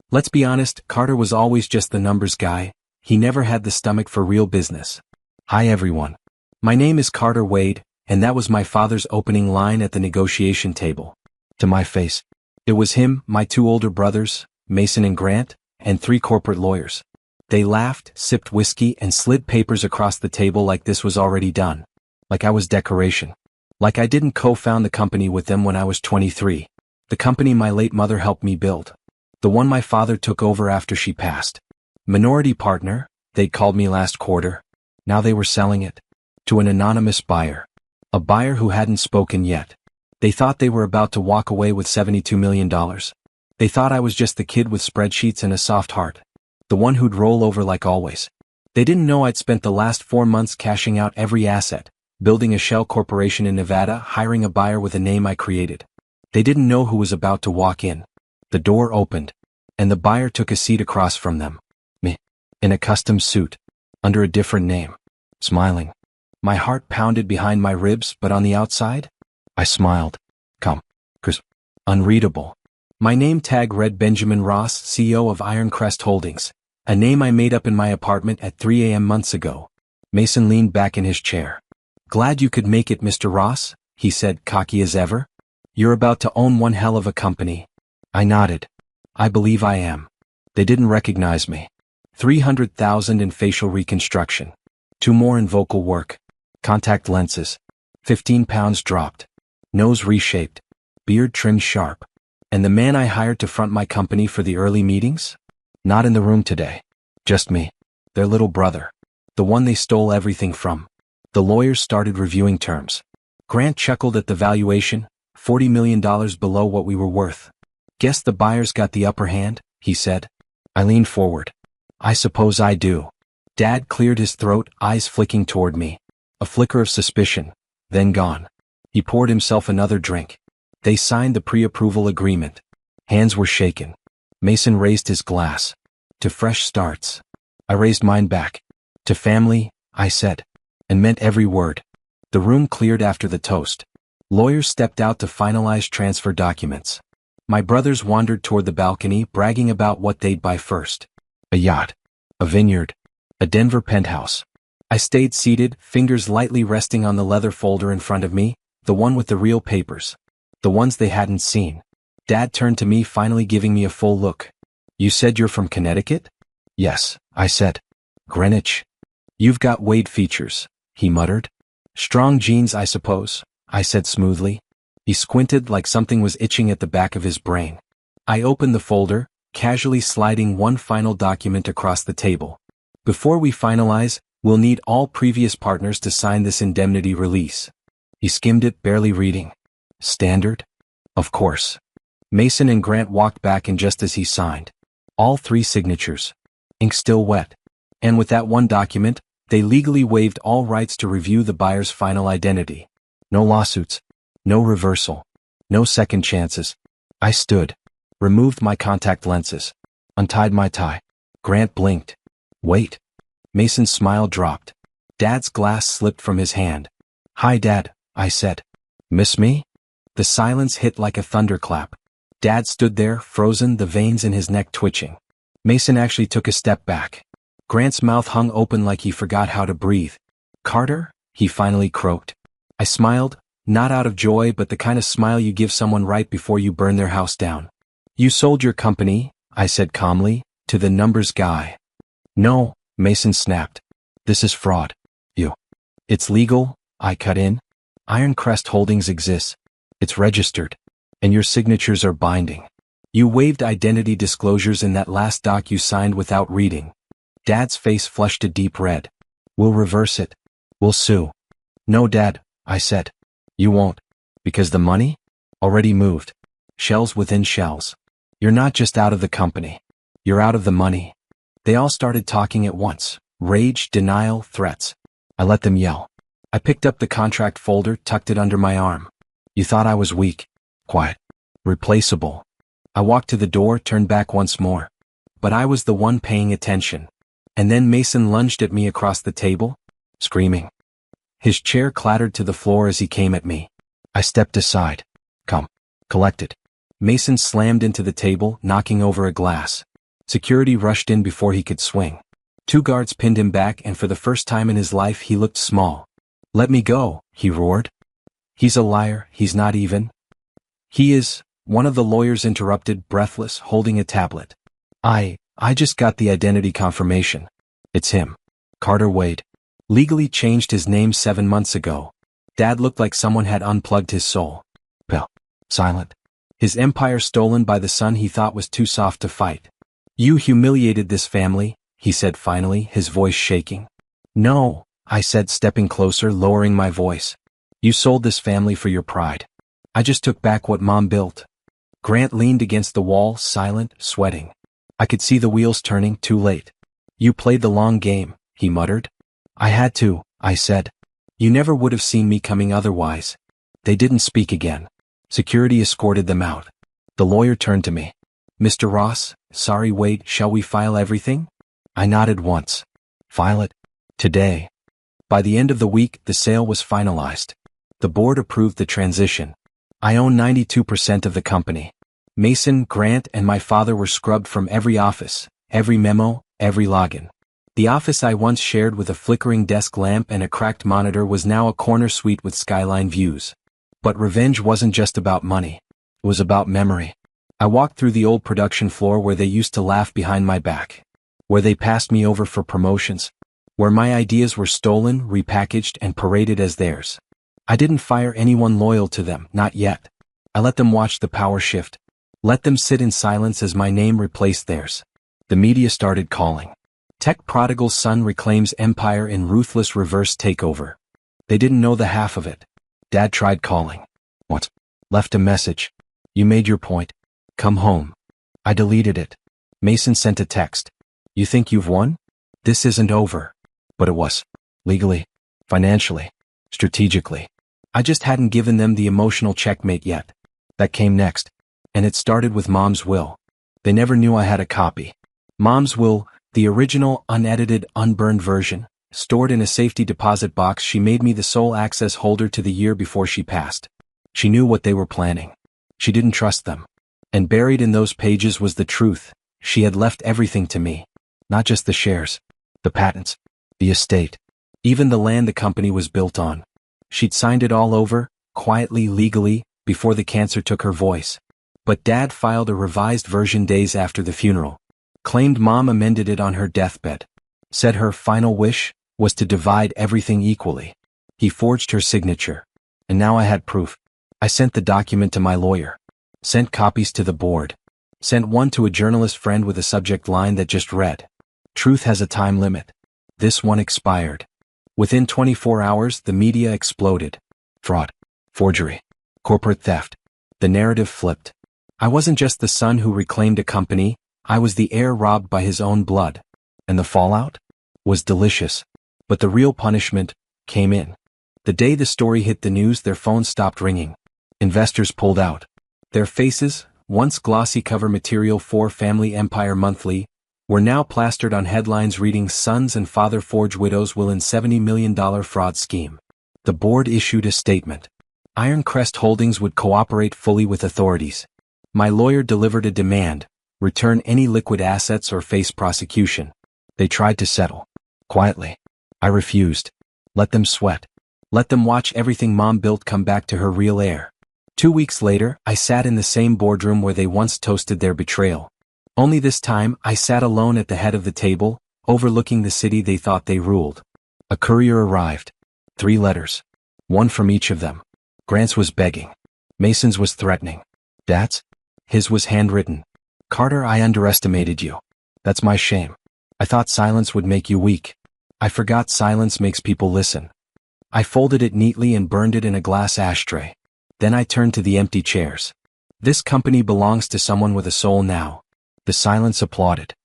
Let's be honest, Carter was always just the numbers guy. He never had the stomach for real business. Hi everyone. My name is Carter Wade, and that was my father's opening line at the negotiation table. To my face. It was him, my 2 older brothers, Mason and Grant, and 3 corporate lawyers. They laughed, sipped whiskey, and slid papers across the table like this was already done. Like I was decoration. Like I didn't co-found the company with them when I was 23. The company my late mother helped me build. The one my father took over after she passed. Minority partner, they'd called me last quarter. Now they were selling it. To an anonymous buyer. A buyer who hadn't spoken yet. They thought they were about to walk away with $72 million. They thought I was just the kid with spreadsheets and a soft heart. The one who'd roll over like always. They didn't know I'd spent the last 4 months cashing out every asset, building a shell corporation in Nevada, hiring a buyer with a name I created. They didn't know who was about to walk in. The door opened, and the buyer took a seat across from them. Me. In a custom suit. Under a different name. Smiling. My heart pounded behind my ribs, but on the outside? I smiled. Come. Chris. Unreadable. My name tag read Benjamin Ross, CEO of Ironcrest Holdings. A name I made up in my apartment at 3 a.m. months ago. Mason leaned back in his chair. Glad you could make it, Mr. Ross, he said, cocky as ever. You're about to own one hell of a company. I nodded. I believe I am. They didn't recognize me. 300,000 in facial reconstruction. 2 more in vocal work. Contact lenses. 15 pounds dropped. Nose reshaped. Beard trimmed sharp. And the man I hired to front my company for the early meetings? Not in the room today. Just me. Their little brother. The one they stole everything from. The lawyers started reviewing terms. Grant chuckled at the valuation, $40 million below what we were worth. Guess the buyers got the upper hand, he said. I leaned forward. I suppose I do. Dad cleared his throat, eyes flicking toward me. A flicker of suspicion, then gone. He poured himself another drink. They signed the pre-approval agreement. Hands were shaken. Mason raised his glass. To fresh starts. I raised mine back. To family, I said. And meant every word. The room cleared after the toast. Lawyers stepped out to finalize transfer documents. My brothers wandered toward the balcony, bragging about what they'd buy first. A yacht. A vineyard. A Denver penthouse. I stayed seated, fingers lightly resting on the leather folder in front of me, the one with the real papers. The ones they hadn't seen. Dad turned to me, finally giving me a full look. You said you're from Connecticut? Yes, I said. Greenwich. You've got Wade features, he muttered. Strong genes, I suppose, I said smoothly. He squinted like something was itching at the back of his brain. I opened the folder, casually sliding one final document across the table. Before we finalize, we'll need all previous partners to sign this indemnity release. He skimmed it, barely reading. Standard? Of course. Mason and Grant walked back in just as he signed. All 3 signatures. Ink still wet. And with that one document, they legally waived all rights to review the buyer's final identity. No lawsuits. No reversal. No second chances. I stood. Removed my contact lenses. Untied my tie. Grant blinked. Wait. Mason's smile dropped. Dad's glass slipped from his hand. Hi, Dad, I said. Miss me? The silence hit like a thunderclap. Dad stood there, frozen, the veins in his neck twitching. Mason actually took a step back. Grant's mouth hung open like he forgot how to breathe. Carter? He finally croaked. I smiled, not out of joy but the kind of smile you give someone right before you burn their house down. You sold your company, I said calmly, to the numbers guy. No, Mason snapped. This is fraud. You. It's legal, I cut in. Ironcrest Holdings exists. It's registered. And your signatures are binding. You waived identity disclosures in that last doc you signed without reading. Dad's face flushed a deep red. We'll reverse it. We'll sue. No, Dad, I said. You won't. Because the money? Already moved. Shells within shells. You're not just out of the company. You're out of the money. They all started talking at once. Rage, denial, threats. I let them yell. I picked up the contract folder, tucked it under my arm. You thought I was weak. Quiet. Replaceable. I walked to the door, turned back once more. But I was the one paying attention. And then Mason lunged at me across the table, screaming. His chair clattered to the floor as he came at me. I stepped aside. Come. Collect it. Mason slammed into the table, knocking over a glass. Security rushed in before he could swing. 2 guards pinned him back, and for the first time in his life he looked small. "Let me go," he roared. "He's a liar, he's not even." "He is," one of the lawyers interrupted, breathless, holding a tablet. I just got the identity confirmation. It's him. Carter Wade. Legally changed his name 7 months ago. Dad looked like someone had unplugged his soul. Well, silent. His empire stolen by the son he thought was too soft to fight. "You humiliated this family," he said finally, his voice shaking. "No," I said, stepping closer, lowering my voice. "You sold this family for your pride. I just took back what Mom built." Grant leaned against the wall, silent, sweating. I could see the wheels turning, too late. "You played the long game," he muttered. "I had to," I said. "You never would have seen me coming otherwise." They didn't speak again. Security escorted them out. The lawyer turned to me. "Mr. Ross, sorry, Wade, shall we file everything?" I nodded once. "File it? Today." By the end of the week, the sale was finalized. The board approved the transition. I own 92% of the company. Mason, Grant, and my father were scrubbed from every office, every memo, every login. The office I once shared with a flickering desk lamp and a cracked monitor was now a corner suite with skyline views. But revenge wasn't just about money. It was about memory. I walked through the old production floor where they used to laugh behind my back. Where they passed me over for promotions. Where my ideas were stolen, repackaged, and paraded as theirs. I didn't fire anyone loyal to them, not yet. I let them watch the power shift. Let them sit in silence as my name replaced theirs. The media started calling. Tech prodigal son reclaims empire in ruthless reverse takeover. They didn't know the half of it. Dad tried calling. "What?" Left a message. "You made your point. Come home." I deleted it. Mason sent a text. "You think you've won? This isn't over." But it was. Legally. Financially. Strategically. I just hadn't given them the emotional checkmate yet. That came next. And it started with Mom's will. They never knew I had a copy. Mom's will, the original, unedited, unburned version, stored in a safety deposit box she made me the sole access holder to the year before she passed. She knew what they were planning. She didn't trust them. And buried in those pages was the truth. She had left everything to me. Not just the shares. The patents. The estate. Even the land the company was built on. She'd signed it all over, quietly, legally, before the cancer took her voice. But Dad filed a revised version days after the funeral. Claimed Mom amended it on her deathbed. Said her final wish was to divide everything equally. He forged her signature. And now I had proof. I sent the document to my lawyer. Sent copies to the board. Sent one to a journalist friend with a subject line that just read, "Truth has a time limit." This one expired. Within 24 hours, the media exploded. Fraud. Forgery. Corporate theft. The narrative flipped. I wasn't just the son who reclaimed a company, I was the heir robbed by his own blood. And the fallout? Was delicious. But the real punishment came in. The day the story hit the news, their phones stopped ringing. Investors pulled out. Their faces, once glossy cover material for Family Empire Monthly, were now plastered on headlines reading "Sons and Father Forge Widows Will in $70 million Fraud Scheme." The board issued a statement. Iron Crest Holdings would cooperate fully with authorities. My lawyer delivered a demand: return any liquid assets or face prosecution. They tried to settle. Quietly. I refused. Let them sweat. Let them watch everything Mom built come back to her real heir. 2 weeks later, I sat in the same boardroom where they once toasted their betrayal. Only this time, I sat alone at the head of the table, overlooking the city they thought they ruled. A courier arrived. 3 letters. One from each of them. Grant's was begging. Mason's was threatening. Dad's? His was handwritten. "Carter, I underestimated you. That's my shame. I thought silence would make you weak. I forgot silence makes people listen." I folded it neatly and burned it in a glass ashtray. Then I turned to the empty chairs. "This company belongs to someone with a soul now." The silence applauded.